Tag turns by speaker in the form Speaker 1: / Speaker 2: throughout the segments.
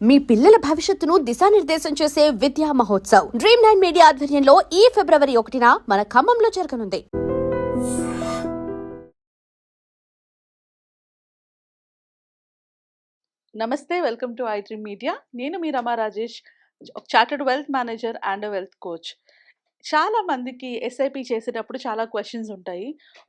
Speaker 1: మీ పిల్లల భవిష్యత్తును దిశానిర్దేశం చేసే విద్యా మహోత్సవ్ Dream9 మీడియా ఆధ్వర్యంలో ఈ ఫిబ్రవరి 1న మన ఖమ్మంలో జరగనుంది.
Speaker 2: నమస్తే, వెల్కమ్ టు iDream మీడియా. నేను మీ Rama Rajesh, chartered wealth manager and wealth coach. చాలా మందికి ఎస్ఐపి చేసేటప్పుడు చాలా క్వశ్చన్స్ ఉంటాయి.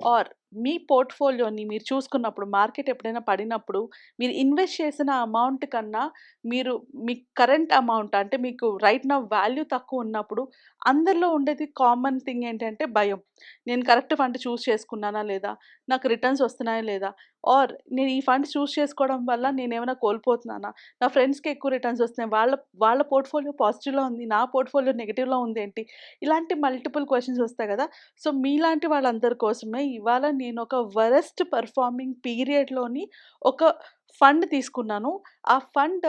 Speaker 2: ఆర్ మీ పోర్ట్ఫోలియోని మీరు చూసుకున్నప్పుడు, మార్కెట్ ఎప్పుడైనా పడినప్పుడు, మీరు ఇన్వెస్ట్ చేసిన అమౌంట్ కన్నా మీరు మీ కరెంట్ అమౌంట్ అంటే మీకు రైట్ నౌ వాల్యూ తక్కువ ఉన్నప్పుడు అందరిలో ఉండేది కామన్ థింగ్ ఏంటంటే భయం. నేను కరెక్ట్ ఫండ్ చూస్ చేసుకున్నానా లేదా? నాకు రిటర్న్స్ వస్తున్నాయా లేదా? ఆర్ నేను ఈ ఫండ్ చూస్ చేసుకోవడం వల్ల నేనేమైనా కోల్పోతున్నానా? నా ఫ్రెండ్స్‌కి ఎక్కువ రిటర్న్స్ వస్తున్నాయి. వాళ్ళ వాళ్ళ పోర్ట్ఫోలియో పాజిటివ్‌లో ఉంది. నా పోర్ట్ఫోలియో నెగెటివ్‌లో ఉందేంటి? ఇలాంటి మల్టిపుల్ క్వెషన్స్ వస్తాయి కదా! సో, మీలాంటి వాళ్ళందరి కోసమే ఇవాళ నేను ఒక వరస్ట్ పెర్ఫార్మింగ్ పీరియడ్‌లోని ఒక ఫండ్ తీసుకున్నాను. ఆ ఫండ్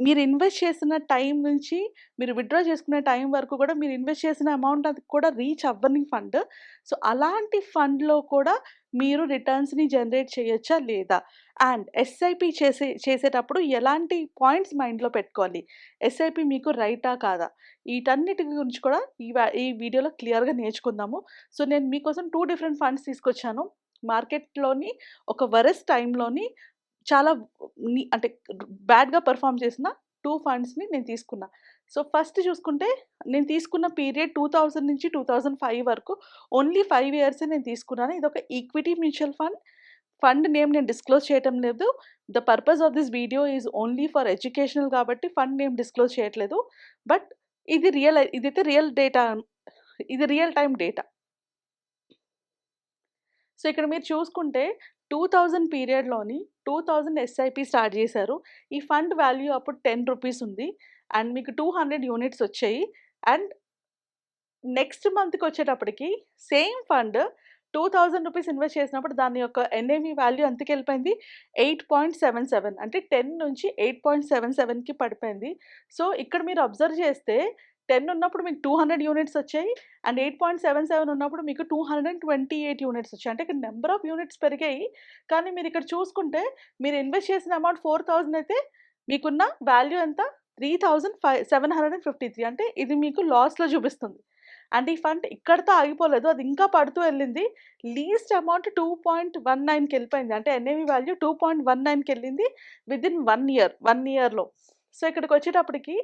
Speaker 2: మీరు ఇన్వెస్ట్ చేసిన టైం నుంచి మీరు విత్‌డ్రా చేసుకునే టైం వరకు కూడా మీరు ఇన్వెస్ట్ చేసిన అమౌంట్ అది కూడా రీచ్ అవ్వని ఫండ్. సో, అలాంటి ఫండ్‌లో కూడా మీరు రిటర్న్స్‌ని జనరేట్ చేయొచ్చా లేదా? అండ్ ఎస్ఐపి చేసేటప్పుడు ఎలాంటి పాయింట్స్ మైండ్‌లో పెట్టుకోవాలి? ఎస్ఐపి మీకు రైటా? కాదా? వీటన్నిటి గురించి కూడా ఈ వీడియోలో క్లియర్‌గా నేర్చుకుందాము. సో, నేను మీకోసం 2 డిఫరెంట్ ఫండ్స్ తీసుకొచ్చాను. మార్కెట్‌లోని ఒక వరస్ట్ టైంలోని చాలా అంటే బ్యాడ్‌గా పెర్ఫార్మ్ చేసిన 2 ఫండ్స్‌ని నేను తీసుకున్నా. సో, ఫస్ట్ చూసుకుంటే నేను తీసుకున్న పీరియడ్ 2000 నుంచి 2005 వరకు ఓన్లీ 5 ఇయర్సే నేను తీసుకున్నాను. ఇదొక equity mutual fund. Fund name నేను డిస్క్లోజ్ చేయటం లేదు. The purpose of this video is only for educational కాబట్టి ఫండ్ నేమ్ డిస్క్లోజ్ చేయట్లేదు. బట్ ఇదైతే రియల్ డేటా. ఇది రియల్ టైమ్ డేటా. సో, ఇక్కడ మీరు చూసుకుంటే 2000 పీరియడ్‌లోని 2000 ఎస్ఐపి స్టార్ట్ చేశారు. ఈ ఫండ్ వాల్యూ అప్పుడు రూ. 10 ఉంది. అండ్ మీకు 200 యూనిట్స్ వచ్చాయి. అండ్ నెక్స్ట్ మంత్‌కొచ్చేటప్పటికి సేమ్ ఫండ్ రూ. 2000 ఇన్వెస్ట్ చేసినప్పుడు దాని యొక్క ఎన్ఏవి వాల్యూ ఎంతకెళ్ళిపోయింది? 8.77 అంటే 10 నుంచి 8.77కి పడిపోయింది. సో, ఇక్కడ మీరు అబ్జర్వ్ చేస్తే 10 ఉన్నప్పుడు మీకు 200 యూనిట్స్ వచ్చాయి. అండ్ 8.77 ఉన్నప్పుడు మీకు 228 యూనిట్స్ వచ్చాయి. అంటే ఇక్కడ నంబర్ ఆఫ్ యూనిట్స్ పెరిగాయి. కానీ మీరు ఇక్కడ చూసుకుంటే మీరు ఇన్వెస్ట్ చేసిన అమౌంట్ 4000 అయితే మీకున్న వాల్యూ ఎంత? 3753 అంటే ఇది మీకు లాస్‌లో చూపిస్తుంది. అండ్ ఈ ఫండ్ ఇక్కడితో ఆగిపోలేదు. అది ఇంకా పడుతూ వెళ్ళింది. లీస్ట్ అమౌంట్ 2.19కెళ్ళిపోయింది. అంటే ఎన్ఏవి వాల్యూ 2.19కెళ్ళింది వితిన్ 1 ఇయర్. 1 ఇయర్‌లో. సో, ఇక్కడికొచ్చేటప్పటికి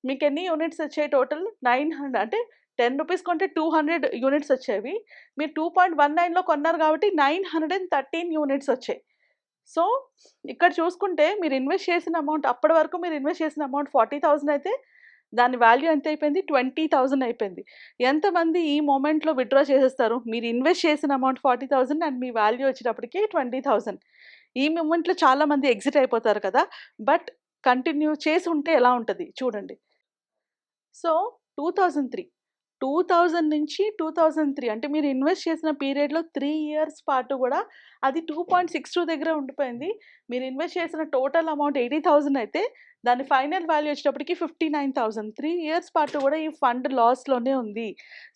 Speaker 2: మీకెన్ని యూనిట్స్ వచ్చాయి టోటల్? 900 అంటే రూ. 10 కొంటే 200 యూనిట్స్ వచ్చేవి. మీరు 2.19లో కొన్నారు కాబట్టి 913 యూనిట్స్ వచ్చాయి. సో, ఇక్కడ చూసుకుంటే మీరు ఇన్వెస్ట్ చేసిన అమౌంట్ అప్పటి వరకు మీరు ఇన్వెస్ట్ చేసిన అమౌంట్ 40,000 అయితే దాని వాల్యూ ఎంత అయిపోయింది? 20,000 అయిపోయింది. ఎంతమంది ఈ మొమెంట్‌లో విత్‌డ్రా చేసేస్తారు? మీరు ఇన్వెస్ట్ చేసిన అమౌంట్ 40,000 అండ్ మీ వాల్యూ వచ్చేటప్పటికి 20,000. ఈ మొమెంట్‌లో చాలామంది ఎగ్జిట్ అయిపోతారు కదా! బట్ కంటిన్యూ చేసి ఉంటే ఎలా ఉంటది చూడండి. సో, 2003 2000 నుంచి 2003 అంటే మీరు ఇన్వెస్ట్ చేసిన పీరియడ్‌లో 3 ఇయర్స్ పాటు గూడా అది 2.62 దగ్గరే ఉండిపోయింది. మీరు ఇన్వెస్ట్ చేసిన టోటల్ అమౌంట్ 80,000 అయితే దాని ఫైనల్ వాల్యూ వచ్చేటప్పటికి 59,000. 3 ఇయర్స్ పాటు గూడా ఈ ఫండ్ లాస్‌లోనే ఉంది.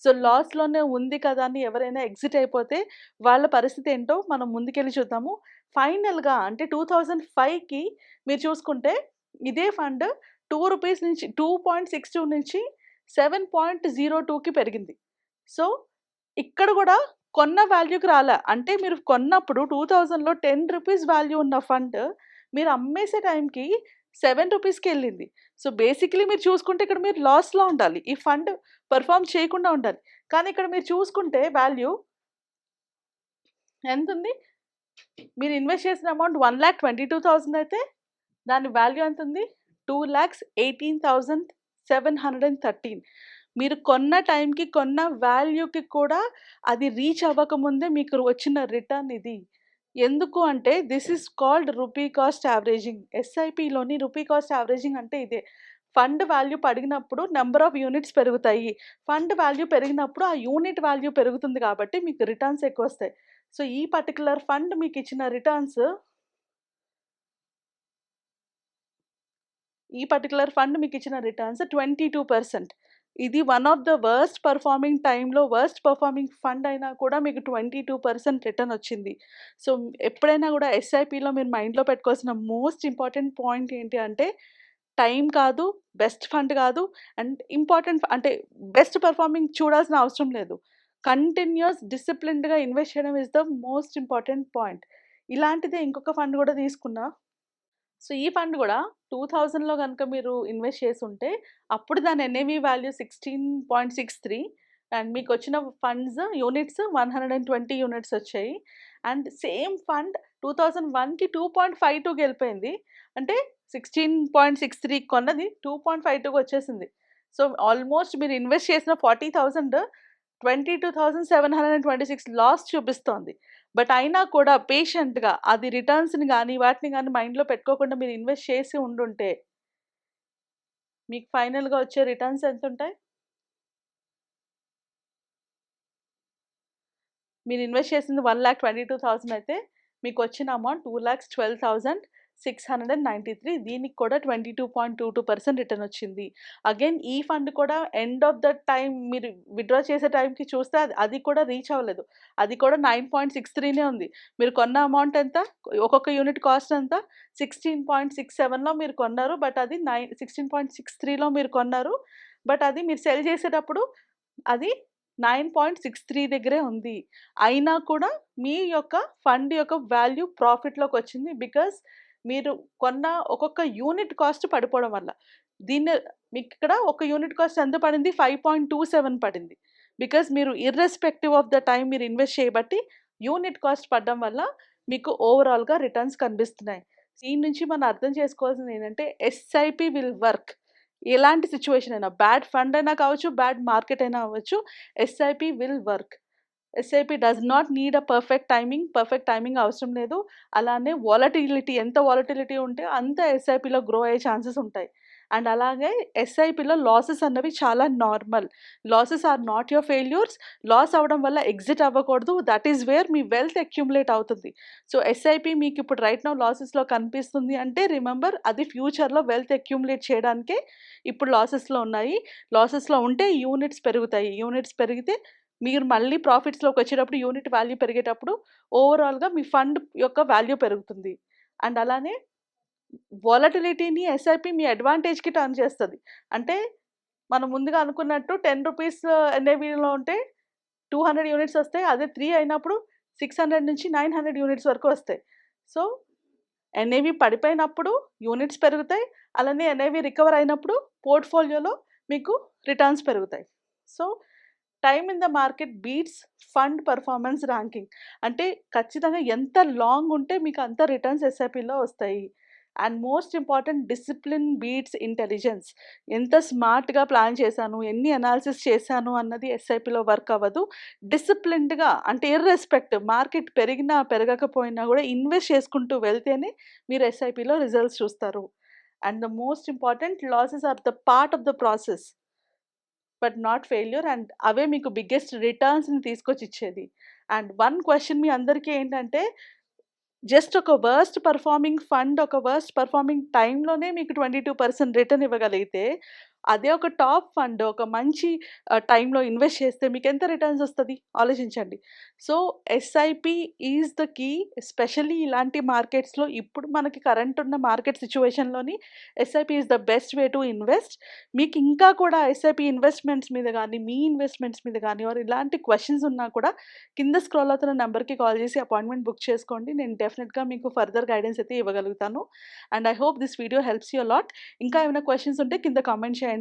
Speaker 2: సో, లాస్‌లోనే ఉంది కదా అని ఎవరైనా ఎగ్జిట్ అయిపోతే వాళ్ళ పరిస్థితి ఏంటో మనం ముందుకెళ్ళి చూద్దాము. ఫైనల్‌గా అంటే 2005కి మీరు చూసుకుంటే ఇదే ఫండ్ రూ. 2 నుంచి 2.62 నుంచి 7.02కి పెరిగింది. సో, ఇక్కడ గూడా కొన్న వాల్యూకి రాలా. అంటే మీరు కొన్నప్పుడు 2000లో రూ. 10 వాల్యూ ఉన్న ఫండ్ మీరు అమ్మేసే టైంకి రూ. 7కెళ్ళింది. సో, బేసికల్లీ మీరు చూసుకుంటే ఇక్కడ మీరు లాస్‌లో ఉండాలి. ఈ ఫండ్ పెర్ఫార్మ్ చేయకుండా ఉండాలి. కానీ ఇక్కడ మీరు చూసుకుంటే వాల్యూ ఎంతుంది? మీరు ఇన్వెస్ట్ చేసిన అమౌంట్ 1,22,000 అయితే దాని వాల్యూ ఎంతుంది? 2,18,713. మీరు కొన్న టైంకి, కొన్న వాల్యూకి కూడా అది రీచ్ అవ్వకముందే మీకు వచ్చిన రిటర్న్ ఇది. ఎందుకు అంటే this is called rupee cost averaging. ఎస్ఐపిలోని రూపీ కాస్ట్ యావరేజింగ్ అంటే ఇదే. ఫండ్ వాల్యూ పడినప్పుడు నంబర్ ఆఫ్ యూనిట్స్ పెరుగుతాయి. ఫండ్ వాల్యూ పెరిగినప్పుడు ఆ యూనిట్ వాల్యూ పెరుగుతుంది కాబట్టి మీకు రిటర్న్స్ ఎక్కువొస్తాయి. సో, ఈ పర్టిక్యులర్ ఫండ్ మీకిచ్చిన రిటర్న్స్ 22%. ఇది one of the worst performing టైంలో వర్స్ట్ పర్ఫార్మింగ్ ఫండ్ అయినా కూడా మీకు 22% రిటర్న్ వచ్చింది. సో, ఎప్పుడైనా కూడా ఎస్ఐపిలో మీరు మైండ్‌లో పెట్టుకోవాల్సిన మోస్ట్ ఇంపార్టెంట్ పాయింట్ ఏంటి అంటే, టైం కాదు, బెస్ట్ ఫండ్ కాదు, అండ్ ఇంపార్టెంట్ అంటే బెస్ట్ పర్ఫార్మింగ్ చూడాల్సిన అవసరం లేదు. కంటిన్యూయస్ డిసిప్లిన్డ్‌గా ఇన్వెస్ట్ చేయడం is the most important point. ఇలాంటిదే ఇంకొక ఫండ్ కూడా తీసుకున్నా. సో, ఈ ఫండ్ గూడా 2000లో గనుక మీరు ఇన్వెస్ట్ చేసుంటే, అప్పుడు దాని ఎన్ఏవి వాల్యూ 16.63 అండ్ మీకొచ్చిన ఫండ్స్ యూనిట్స్ 120 యూనిట్స్ వచ్చాయి. అండ్ సేమ్ ఫండ్ 2001కి 2.52కి వెళ్ళిపోయింది. అంటే 16.63 కొన్నది 2.52కి వచ్చేసింది. సో, ఆల్మోస్ట్ మీరు ఇన్వెస్ట్ చేసిన 40,000 22,726 లాస్ చూపిస్తోంది. బట్ అయినా కూడా పేషెంట్‌గా అది రిటర్న్స్‌ని గాని, వాటిని గాని మైండ్‌లో పెట్టుకోకుండా మీరు ఇన్వెస్ట్ చేసి ఉండుంటే, మీకు ఫైనల్‌గా వచ్చే రిటర్న్స్ ఎంతుంటాయి? మీరు ఇన్వెస్ట్ చేసింది 1,22,000 అయితే, మీకొచ్చిన అమౌంట్ 2,12,693. దీనికి కూడా 22.22% రిటర్న్ వచ్చింది. అగైన్ ఈ ఫండ్ కూడా ఎండ్ ఆఫ్ ద టైమ్ మీరు విత్‌డ్రా చేసే టైంకి చూస్తే అది కూడా రీచ్ అవ్వలేదు. అది కూడా 9.63నే ఉంది. మీరు కొన్న అమౌంట్ ఎంత? ఒక్కొక్క యూనిట్ కాస్ట్ ఎంత? 16.67లో మీరు కొన్నారు. బట్ అది 16.63లో మీరు కొన్నారు. బట్ అది మీరు సెల్ చేసేటప్పుడు అది 9.63 దగ్గరే ఉంది. అయినా కూడా మీ యొక్క ఫండ్ యొక్క వాల్యూ ప్రాఫిట్‌లోకొచ్చింది. బికాజ్ మీరు కొన్న ఒక్కొక్క యూనిట్ కాస్ట్ పడిపోవడం వల్ల. దీన్ని మీకిక్కడ ఒక యూనిట్ కాస్ట్ ఎంత పడింది? 5.27 పడింది. బికాజ్ మీరు ఇర్రెస్పెక్టివ్ ఆఫ్ ద టైమ్ మీరు ఇన్వెస్ట్ చేయబట్టి యూనిట్ కాస్ట్ పడడం వల్ల మీకు ఓవరాల్‌గా రిటర్న్స్ కనిపిస్తున్నాయి. దీని నుంచి మనం అర్థం చేసుకోవాల్సింది ఏంటంటే ఎస్ఐపి విల్ వర్క్. ఎలాంటి సిట్యుయేషన్ అయినా బ్యాడ్ ఫండ్ అయినా కావచ్చు, బ్యాడ్ మార్కెట్ అయినా అవ్వచ్చు. SIP will work. SIP does not need a perfect timing అవసరం లేదు. అలానే ఎంత వాలటిలిటీ ఉంటే అంత ఎస్ఐపిలో గ్రో అయ్యే ఛాన్సెస్ ఉంటాయి. అండ్ అలాగే ఎస్ఐపిలో లాసెస్ అన్నవి చాలా normal. Losses are not your failures. Loss అవ్వడం వల్ల ఎగ్జిట్ అవ్వకూడదు. దట్ ఈస్ వేర్ మీ వెల్త్ అక్యుములేట్ అవుతుంది. సో, ఎస్ఐపి మీకు ఇప్పుడు రైట్ నౌ లాసెస్‌లో కనిపిస్తుంది అంటే రిమెంబర్ అది ఫ్యూచర్‌లో వెల్త్ అక్యుములేట్ చేయడానికే ఇప్పుడు లాసెస్‌లో ఉన్నాయి. లాసెస్‌లో ఉంటే యూనిట్స్ పెరుగుతాయి. యూనిట్స్ పెరిగితే మీరు మళ్ళీ ప్రాఫిట్స్‌లోకి వచ్చేటప్పుడు యూనిట్ వాల్యూ పెరిగేటప్పుడు ఓవరాల్‌గా మీ ఫండ్ యొక్క వాల్యూ పెరుగుతుంది. అండ్ అలానే వాలటిలిటీని ఎస్ఐపి మీ అడ్వాంటేజ్‌కి టర్న్ చేస్తది. అంటే మనం ముందుగా అనుకున్నట్టు రూ. 10 ఎన్ఏవిలో ఉంటే 200 యూనిట్స్ వస్తాయి. అదే 3 అయినప్పుడు 600 నుంచి 900 యూనిట్స్ వరకు వస్తాయి. సో, ఎన్ఏవి పడిపోయినప్పుడు యూనిట్స్ పెరుగుతాయి. అలానే ఎన్ఏవి రికవర్ అయినప్పుడు పోర్ట్‌ఫోలియోలో మీకు రిటర్న్స్ పెరుగుతాయి. So, time in the market beats fund performance ranking. అంటే ఖచ్చితంగా ఎంత లాంగ్ ఉంటే మీకు అంత రిటర్న్స్ ఎస్ఐపిలో వస్తాయి. And most important discipline beats intelligence. ఎంత స్మార్ట్‌గా ప్లాన్ చేశాను, ఎన్ని అనాలిసిస్ చేశాను అన్నది ఎస్ఐపిలో వర్క్ అవ్వదు. డిసిప్లిన్డ్‌గా అంటే మార్కెట్ పెరిగినా, పెరగకపోయినా కూడా ఇన్వెస్ట్ చేసుకుంటూ వెళ్తేనే మీరు ఎస్ఐపిలో రిజల్ట్స్ చూస్తారు. And the most important losses are the part of the process. But not failure. And అవే మీకు బిగ్గెస్ట్ రిటర్న్స్‌ని తీసుకొచ్చిచ్చేది. అండ్ వన్ క్వెషన్ మీ అందరికీ ఏంటంటే, జస్ట్ ఒక వర్స్ట్ పర్ఫార్మింగ్ ఫండ్, ఒక వర్స్ట్ పర్ఫార్మింగ్ టైమ్‌లోనే మీకు 22% రిటర్న్ ఇవ్వగలిగితే, అదే ఒక టాప్ ఫండ్ ఒక మంచి టైమ్‌లో ఇన్వెస్ట్ చేస్తే మీకెంత రిటర్న్స్ వస్తది? ఆలోచించండి. So, SIP is the key. Especially ఇలాంటి మార్కెట్స్‌లో ఇప్పుడు మనకి కరెంట్ ఉన్న మార్కెట్ సిట్యుయేషన్‌లోని SIP is the best way to invest. మీకు ఇంకా కూడా ఎస్ఐపి ఇన్వెస్ట్‌మెంట్స్ మీద గానీ, మీ ఇన్వెస్ట్‌మెంట్స్ మీద గానీ ఆర్ ఇలాంటి క్వెషన్స్ ఉన్నా కూడా కింద స్క్రోల్ అవుతున్న నంబర్‌కి కాల్ చేసి అపాయింట్మెంట్ బుక్ చేసుకోండి. నేను డెఫినిట్‌గా మీకు ఫర్దర్ గైడెన్స్ అయితే ఇవ్వగలుగుతాను. And I hope this video helps you a lot. ఇంకా ఏమైనా క్వెషన్స్ ఉంటే కింద కామెంట్ చేయండి.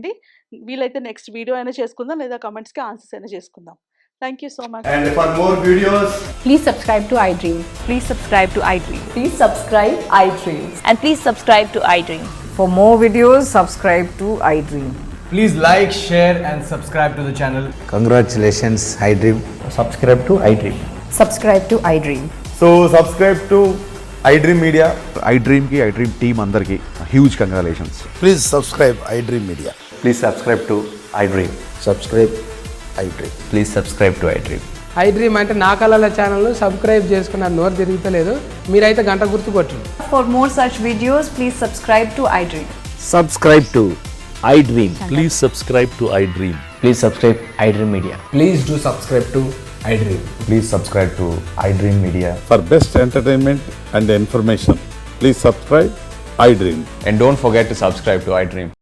Speaker 2: వీలైతే నెక్స్ట్ వీడియో అయినా చేసుకుందాం, లేదా కామెంట్స్‌కి ఆన్సర్స్ అయినా చేసుకుందాం. Thank you so much.
Speaker 3: And for more videos,
Speaker 4: Please subscribe to iDream.
Speaker 5: Please subscribe to iDream.
Speaker 4: Please subscribe iDream.
Speaker 5: And please subscribe to iDream.
Speaker 4: For more videos, subscribe to iDream.
Speaker 3: please like, share, and subscribe to the channel.
Speaker 6: Congratulations, iDream.
Speaker 7: Subscribe to iDream.
Speaker 4: Subscribe to iDream.
Speaker 7: So subscribe to iDream Media.
Speaker 8: iDream की iDream team अंदर की huge congratulations.
Speaker 6: Please subscribe iDream Media.
Speaker 7: Please subscribe to iDream.
Speaker 6: Subscribe iDream.
Speaker 7: Please subscribe to iDream.
Speaker 9: iDream అంటే నా కళల ఛానల్ను subscribe చేసుకున్న నోరు తిరుగుతలేదు. మీరైతే గంట గుర్తు కొట్టండి.
Speaker 5: For more such videos, please subscribe to iDream.
Speaker 6: Subscribe to
Speaker 10: iDream. Please subscribe to iDream.
Speaker 7: Please subscribe iDream Media.
Speaker 9: Please do subscribe to iDream.
Speaker 7: Please subscribe to iDream Media.
Speaker 10: For best entertainment and information, please subscribe iDream.
Speaker 7: And don't forget to subscribe to iDream.